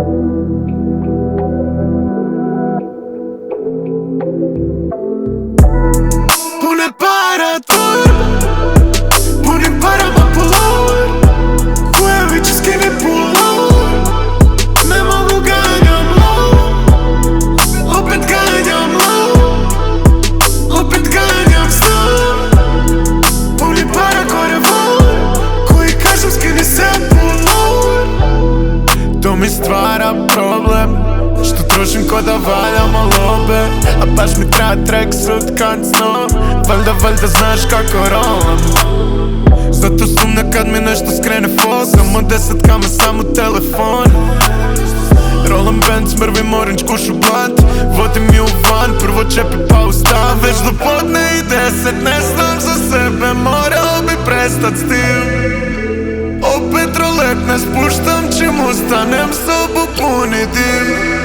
Pune para tvor, punim parama polor, Kujević skini pulor. Ne mogu, ganjam low, opet ganjam low, opet ganjam snov. Puni para ko revolver, koji kažem skini se pulor. To mi stvara problem, što trošim ko da valjamo lobe. A baš mi treba tracksuit kancno, valjda znaš kako rolam. Zato sumnja kad mi nešto skrene fo, samo 10 kama, samo telefon. Rolam Benz, mrvim orange, kušu blunt, vodim ju van, prvo čepi pa ustav. Već do podne i 10, ne znam za sebe, morao bi prestat s tim. Opet rolet ne spuštam, čim ustanem, sobu puni dim.